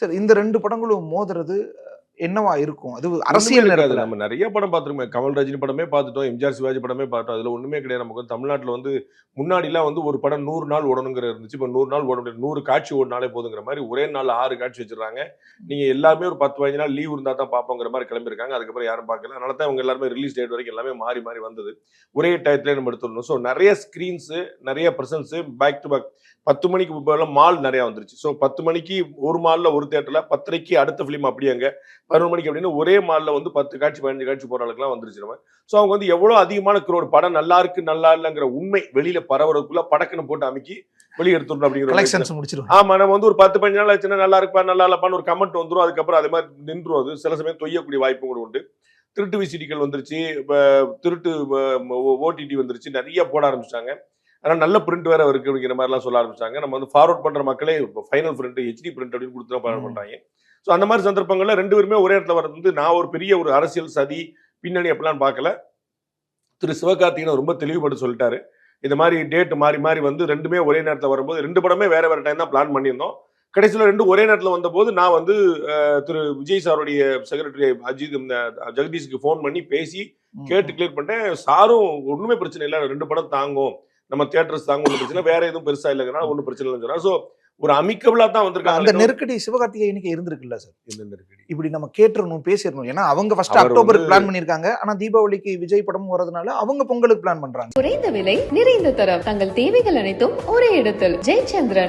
Sir இந்த 2 படங்களும் மோதுறது என்னவா இருக்கும்? அது அரசியல் நேரத்துல நம்ம நிறைய படம் பார்த்துருக்கோம். கமல் ரஜினி படமே பார்த்துட்டோம். எம்ஜிஆர் சிவாஜி படமே பார்த்தோம். அதுல ஒண்ணுமே கிடையாது. நமக்கு வந்து தமிழ்நாட்டுல வந்து முன்னாடிலாம் வந்து ஒரு படம் 100 நாள் ஓடணுங்கிற இருந்துச்சு. இப்ப 100 நாள் ஓட முடியாது. 100 காட்சி ஓடுனாலே போதுங்கிற மாரி ஒரே நாள்ல 6 காட்சி வச்சுடுறாங்க. நீங்க எல்லாருமே ஒரு 10, 15 நாள் லீவ் இருந்தா தான் பார்ப்போங்கிற மாரி கிளம்பியிருக்காங்க. அதுக்கப்புறம் யாரும் பார்க்கல. அதனால தான் இவங்க எல்லாருமே ரிலீஸ் டேட் வரைக்கும் எல்லாமே மாறி மாறி வந்தது. ஒரே டயத்திலே நம்ம எடுத்துடணும். ஸோ நிறைய ஸ்கிரீன்ஸ், நிறைய பிரசன்ஸ் பேக் டு பேக் 10 மணிக்கு பதிலா மால் நிறைய வந்துருச்சு. ஸோ 10 மணிக்கு ஒரு மால்ல ஒரு தியேட்டர்ல 10:30க்கு அடுத்த ஃபிலிம் அப்படியே அங்க 11 மணிக்கு அப்படின்னு ஒரே மால்ல வந்து 10 காட்சி 15 காட்சி போற அளவுக்குலாம் வந்துருச்சு நம்ம. ஸோ அவங்க வந்து எவ்வளவு அதிகமான க்ரௌட் படம் நல்லா இருக்கு நல்லா இல்லைங்கிற உண்மை வெளியில பரவறதுக்குள்ள படக்குன்னு போட்டு அமைக்கி வெளியே எடுத்துடணும் அப்படிங்கிற கலெக்ஷன்ஸ் முடிச்சிருவாங்க. ஆமா நம்ம வந்து ஒரு 10, 15 நாள் ஆச்சுன்னா நல்லா இருப்பா நல்லா இல்லப்பான்னு ஒரு கமெண்ட் வந்துரும். அதுக்கப்புறம் அதே மாதிரி நின்றும். அது சில சமயம் தொய்யக்கூடிய வாய்ப்பு கூட உண்டு. திருட்டு விசிடிகள் வந்துருச்சு. திருட்டு ஓடிடி வந்துருச்சு. நிறைய போட ஆரம்பிச்சிட்டாங்க. ஆனா நல்ல பிரிண்ட் வேற இருக்கு அப்படிங்கிற மாதிரிலாம் சொல்ல ஆரம்பிச்சாங்க. நம்ம வந்து ஃபார்வர்ட் பண்ற மக்களே ஃபைனல் பிரிண்ட் ஹெச்டி பிரிண்ட் அப்படின்னு கொடுத்து தான் ஃபார்வர்ட் பண்றாங்க. ஸோ அந்த மாதிரி சந்தர்ப்பங்கள்ல 2 பேருமே ஒரே இடத்துல வரது வந்து நான் ஒரு பெரிய ஒரு அரசியல் சதி பின்னணி அப்படிலாம் பார்க்கல. திரு சிவகார்த்திகேயன் ரொம்ப தெளிவுபட்டு சொல்லிட்டாரு. இந்த மாதிரி டேட் மாறி மாறி வந்து 2மே ஒரே நேரத்தில் வரும்போது 2 படமே வேற வேற டைம் தான் பிளான் பண்ணியிருந்தோம். கடைசியில் 2 ஒரே நேரத்தில் வந்தபோது நான் வந்து திரு விஜய் சாருடைய செக்ரட்டரி அஜித் ஜெகதீஷுக்கு ஃபோன் பண்ணி பேசி கேட்டு கிளியர் பண்ணிட்டேன். சாரும் ஒண்ணுமே பிரச்சனை இல்லை 2 படம் தாங்கும் நம்ம தியேட்டர்ஸ் தாங்க ஒன்றும் பிரச்சனை வேற எதுவும் பெருசா இல்லைங்கிறனால ஒன்றும் பிரச்சனை இல்லைன்னு சொன்னா. ஸோ ஒரு அமிக்கபிளா தான் வந்திருக்காங்க. அந்த நெருக்கடி சிவகார்த்திகேயனுக்கு இருந்திருக்குல்ல சார்? இந்த நெருக்கடி இப்படி நம்ம கேட்டுறணும் பேசிடணும். ஏன்னா அவங்க ஃபர்ஸ்ட் அக்டோபருக்கு பிளான் பண்ணிருக்காங்க. ஆனா தீபாவளிக்கு விஜய் படமும் வரதுனால அவங்க பொங்கலுக்கு பிளான் பண்றாங்க. குறைந்த விலை நிறைந்த தரம் தங்கள் தேவைகள் அனைத்தும் ஒரே இடத்தில் ஜெயச்சந்திரன்.